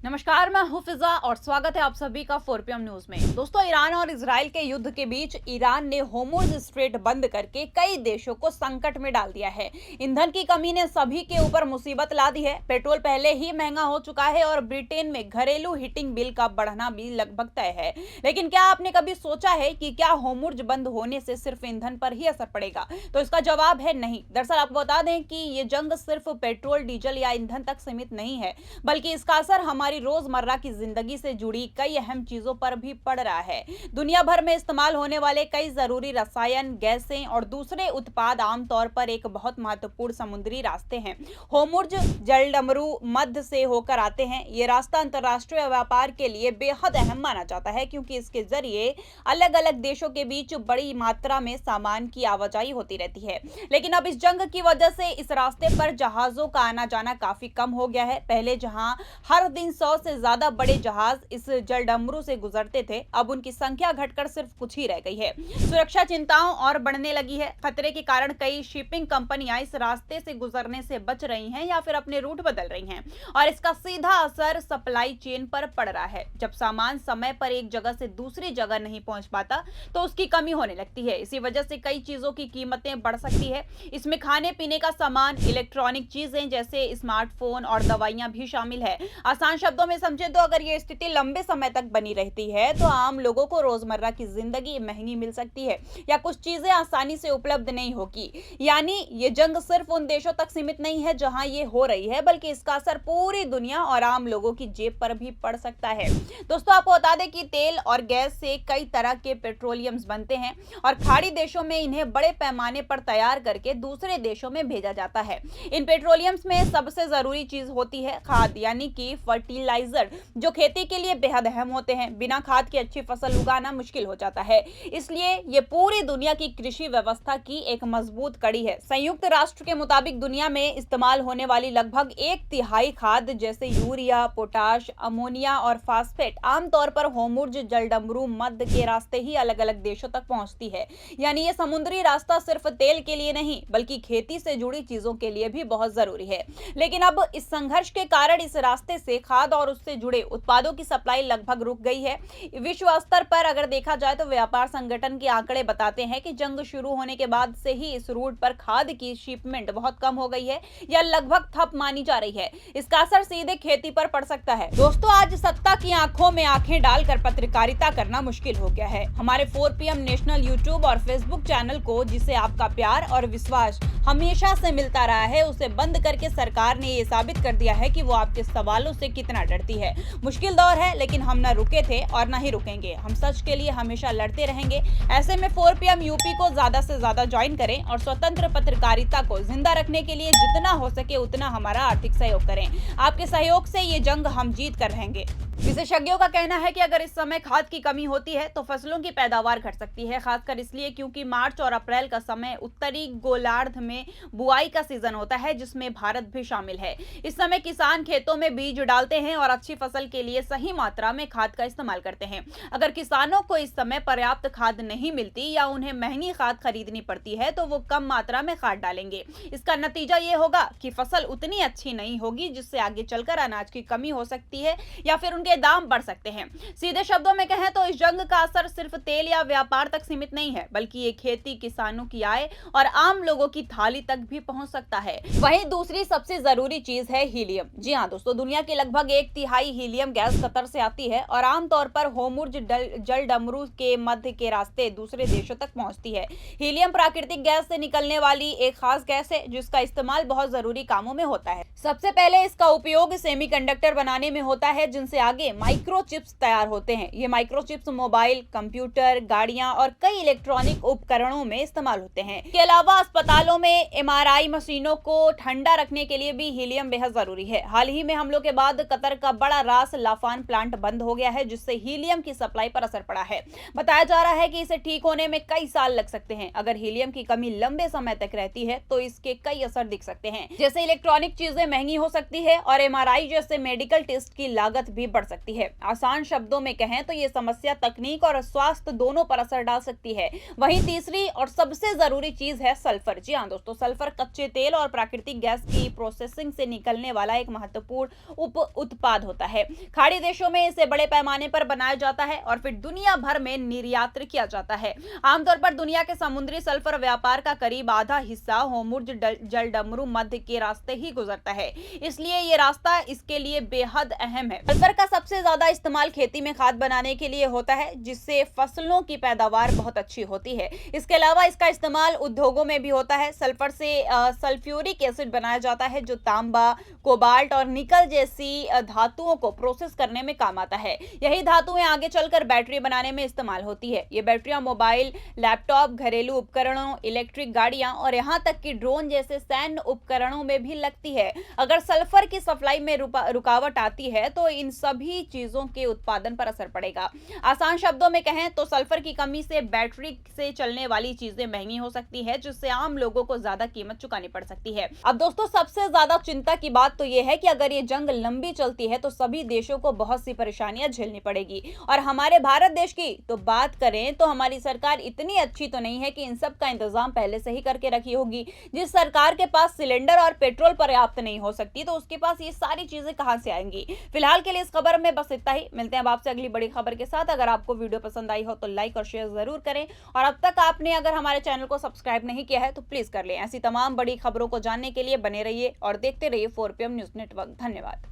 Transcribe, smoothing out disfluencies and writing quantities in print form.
नमस्कार, मैं हूं फिजा और स्वागत है आप सभी का 4 PM न्यूज में। दोस्तों, ईरान और इजराइल के युद्ध के बीच ईरान ने होर्मुज स्ट्रेट बंद करके कई देशों को संकट में डाल दिया है। ईंधन की कमी ने सभी के ऊपर मुसीबत ला दी है। पेट्रोल पहले ही महंगा हो चुका है और ब्रिटेन में घरेलू हीटिंग बिल का बढ़ना भी लगभग तय है। लेकिन क्या आपने कभी सोचा है कि क्या होर्मुज बंद होने से सिर्फ ईंधन पर ही असर पड़ेगा? तो इसका जवाब है नहीं। दरअसल आपको बता दें कि ये जंग सिर्फ पेट्रोल, डीजल या ईंधन तक सीमित नहीं है, बल्कि इसका असर हमारी रोजमर्रा की जिंदगी से जुड़ी कई अहम चीजों पर भी पड़ रहा है। दुनिया भर में इस्तेमाल होने वाले कई जरूरी रसायन, गैसें और दूसरे उत्पाद आमतौर पर एक बहुत महत्वपूर्ण समुद्री रास्ते हैं। होर्मुज जलडमरू मध्य से होकर आते हैं। ये रास्ता अंतर्राष्ट्रीय व्यापार के लिए बेहद अहम माना जाता है, क्योंकि इसके जरिए अलग अलग देशों के बीच बड़ी मात्रा में सामान की आवाजाही होती रहती है। लेकिन अब इस जंग की वजह से इस रास्ते पर जहाजों का आना जाना काफी कम हो गया है। पहले जहां हर दिन 100 से ज्यादा बड़े जहाज इस जलडमरू से गुजरते थे, अब उनकी संख्या घटकर सिर्फ कुछ ही रह गई है। सुरक्षा चिंताओं और बढ़ने लगी है। खतरे के कारण कई शिपिंग कंपनियां इस रास्ते से गुजरने से बच रही हैं या फिर अपने रूट बदल रही हैं, और इसका सीधा असर सप्लाई चेन पर पड़ रहा है। जब सामान समय पर एक जगह से दूसरी जगह नहीं पहुंच पाता तो उसकी कमी होने लगती है। इसी वजह से कई चीजों की कीमतें बढ़ सकती है। इसमें खाने पीने का सामान, इलेक्ट्रॉनिक चीजें जैसे स्मार्टफोन और दवाइयां भी शामिल है। आसान शब्दों में समझे तो अगर ये स्थिति लंबे समय तक बनी रहती है तो आम लोगों को रोजमर्रा की जिंदगी महंगी मिल सकती है या कुछ चीजें आसानी से उपलब्ध नहीं होगी। यानी ये जंग सिर्फ उन देशों तक सीमित नहीं है जहां ये हो रही है, बल्कि इसका असर पूरी दुनिया और आम लोगों की जेब पर भी पड़ सकता है। दोस्तों, आपको बता दें कि तेल और गैस से कई तरह के पेट्रोलियम्स बनते हैं और खाड़ी देशों में इन्हें बड़े पैमाने पर तैयार करके दूसरे देशों में भेजा जाता है। इन पेट्रोलियम्स में सबसे जरूरी चीज होती है खाद, यानी कि फर्टिलाइजर, जो खेती के लिए बेहद अहम होते हैं। बिना खाद की अच्छी फसल उगाना मुश्किल हो जाता है, इसलिए ये पूरी दुनिया की कृषि व्यवस्था की एक मजबूत कड़ी है। संयुक्त राष्ट्र के मुताबिक दुनिया में इस्तेमाल होने वाली लगभग 1/3 खाद जैसे यूरिया, पोटाश, अमोनिया और फास्फेट आमतौर पर होर्मुज जलडमरू मध्य के रास्ते ही अलग अलग देशों तक पहुंचती है। यानी ये समुद्री रास्ता सिर्फ तेल के लिए नहीं, बल्कि खेती से जुड़ी चीजों के लिए भी बहुत जरूरी है। लेकिन अब इस संघर्ष के कारण इस रास्ते से खाद और उससे जुड़े उत्पादों की सप्लाई लगभग रुक गई है। विश्व स्तर पर अगर देखा जाए तो व्यापार संगठन के आंकड़े बताते हैं कि जंग शुरू होने के बाद से ही इस रूट पर खाद की शिपमेंट बहुत कम हो गई है या लगभग ठप मानी जा रही है। इसका असर सीधे खेती पर पड़ सकता है। दोस्तों, आज सत्ता की आंखों में आंखें डालकर पत्रकारिता करना मुश्किल हो गया है। हमारे 4 PM नेशनल यूट्यूब और फेसबुक चैनल को, जिसे आपका प्यार और विश्वास हमेशा से मिलता रहा है, उसे बंद करके सरकार ने ये साबित कर दिया है कि वो आपके सवालों से कितना डरती है। मुश्किल दौर है, लेकिन हम न रुके थे और न ही रुकेंगे। हम सच के लिए हमेशा लड़ते रहेंगे। ऐसे में 4 PM यूपी को ज्यादा से ज्यादा ज्वाइन करें और स्वतंत्र पत्रकारिता को जिंदा रखने के लिए जितना हो सके उतना हमारा आर्थिक सहयोग करें। आपके सहयोग से ये जंग हम जीत कर रहेंगे। विशेषज्ञों का कहना है कि अगर इस समय खाद की कमी होती है तो फसलों की पैदावार घट सकती है, खासकर इसलिए क्योंकि मार्च और अप्रैल का समय उत्तरी गोलार्ध में बुआई का सीजन होता है, जिसमें भारत भी शामिल है। इस समय किसान खेतों में बीज डालते हैं और अच्छी फसल के लिए सही मात्रा में खाद का इस्तेमाल करते हैं। अगर किसानों को इस समय पर्याप्त खाद नहीं मिलती या उन्हें महंगी खाद खरीदनी पड़ती है तो वो कम मात्रा में खाद डालेंगे। इसका नतीजा ये होगा कि फसल उतनी अच्छी नहीं होगी, जिससे आगे चलकर अनाज की कमी हो सकती है या फिर उनके दाम बढ़ सकते हैं। सीधे शब्दों में कहें तो इस जंग का असर सिर्फ तेल या व्यापार तक सीमित नहीं है, बल्कि ये खेती, किसानों की आय और आम लोगों की थाली तक भी पहुंच सकता है। वहीं दूसरी सबसे जरूरी चीज है हीलियम। जी हाँ दोस्तों, दुनिया की लगभग 1/3 हीलियम गैस कतर से आती है और आमतौर पर होर्मुज जलडमरू के मध्य के रास्ते दूसरे देशों तक पहुंचती है। हीलियम प्राकृतिक गैस से निकलने वाली एक खास गैस है, जिसका इस्तेमाल बहुत जरूरी कामों में होता है। सबसे पहले इसका उपयोग सेमीकंडक्टर बनाने में होता है, जिनसे आगे माइक्रोचिप्स तैयार होते हैं। ये माइक्रोचिप्स मोबाइल, कंप्यूटर, गाड़ियां और कई इलेक्ट्रॉनिक उपकरणों में इस्तेमाल होते हैं। इसके अलावा अस्पतालों में MRI मशीनों को ठंडा रखने के लिए भी हीलियम बेहद जरूरी है। हाल ही में हमलों के बाद कतर का बड़ा रास लाफान प्लांट बंद हो गया है, जिससे हीलियम की सप्लाई पर असर पड़ा है। बताया जा रहा है कि इसे ठीक होने में कई साल लग सकते हैं। अगर हीलियम की कमी लंबे समय तक रहती है तो इसके कई असर दिख सकते हैं, जैसे इलेक्ट्रॉनिक चीजें महंगी हो सकती है और MRI जैसे मेडिकल टेस्ट की लागत भी बढ़ सकती है। आसान शब्दों में कहें तो ये समस्या तकनीक और स्वास्थ्य दोनों पर असर डाल सकती है। वहीं तीसरी और सबसे जरूरी चीज है सल्फर। जी हाँ दोस्तों, सल्फर कच्चे तेल और प्राकृतिक गैस की प्रोसेसिंग से निकलने वाला एक महत्वपूर्ण उप उत्पाद होता है। खाड़ी देशों में इसे बड़े पैमाने पर बनाया जाता है और फिर दुनिया भर में निर्यात किया जाता है। आमतौर पर दुनिया के समुद्री सल्फर व्यापार का करीब आधा हिस्सा होर्मुज जलडमरू मध्य के रास्ते ही गुजरता है, इसलिए ये रास्ता इसके लिए बेहद अहम है। सल्फर का सबसे ज्यादा इस्तेमाल खेती में खाद बनाने के लिए होता है, जिससे फसलों की पैदावार बहुत अच्छी होती है। इसके अलावा इसका इस्तेमाल उद्योगों में भी होता है। सल्फर से सल्फ्यूरिक एसिड बनाया जाता है, जो तांबा, कोबाल्ट और निकल जैसी धातुओं को प्रोसेस करने में काम आता है। यही धातुएं आगे चलकर बैटरी बनाने में इस्तेमाल होती है। ये बैटरियां मोबाइल, लैपटॉप, घरेलू उपकरणों, इलेक्ट्रिक गाड़ियां और यहां तक कि ड्रोन जैसे सैन्य उपकरणों में भी लगती है। अगर सल्फर की सप्लाई में रुकावट आती है तो इन सभी चीजों के उत्पादन पर असर पड़ेगा। आसान शब्दों में कहें तो सल्फर की कमी से बैटरी से चलने वाली चीजें महंगी हो सकती है, जिससे आम लोगों को ज्यादा कीमत चुकानी पड़ सकती है। अब दोस्तों, सबसे ज्यादा चिंता की बात तो यह है कि अगर ये जंग लंबी चलती है तो सभी देशों को बहुत सी परेशानियां झेलनी पड़ेगी। और हमारे भारत देश की तो बात करें तो हमारी सरकार इतनी अच्छी तो नहीं है कि इन सब का इंतजाम पहले से ही करके रखी होगी। जिस सरकार के पास सिलेंडर और पेट्रोल पर्याप्त नहीं हो सकती, तो उसके पास ये सारी चीजें कहां से आएंगी। फिलहाल के लिए इस खबर में बस इतना ही। मिलते हैं अब आपसे अगली बड़ी खबर के साथ। अगर आपको वीडियो पसंद आई हो तो लाइक और शेयर जरूर करें, और अब तक आपने अगर हमारे चैनल को सब्सक्राइब नहीं किया है तो प्लीज कर लें। ऐसी तमाम बड़ी खबरों को जानने के लिए बने रहिए और देखते रहिए 4PM न्यूज नेटवर्क। धन्यवाद।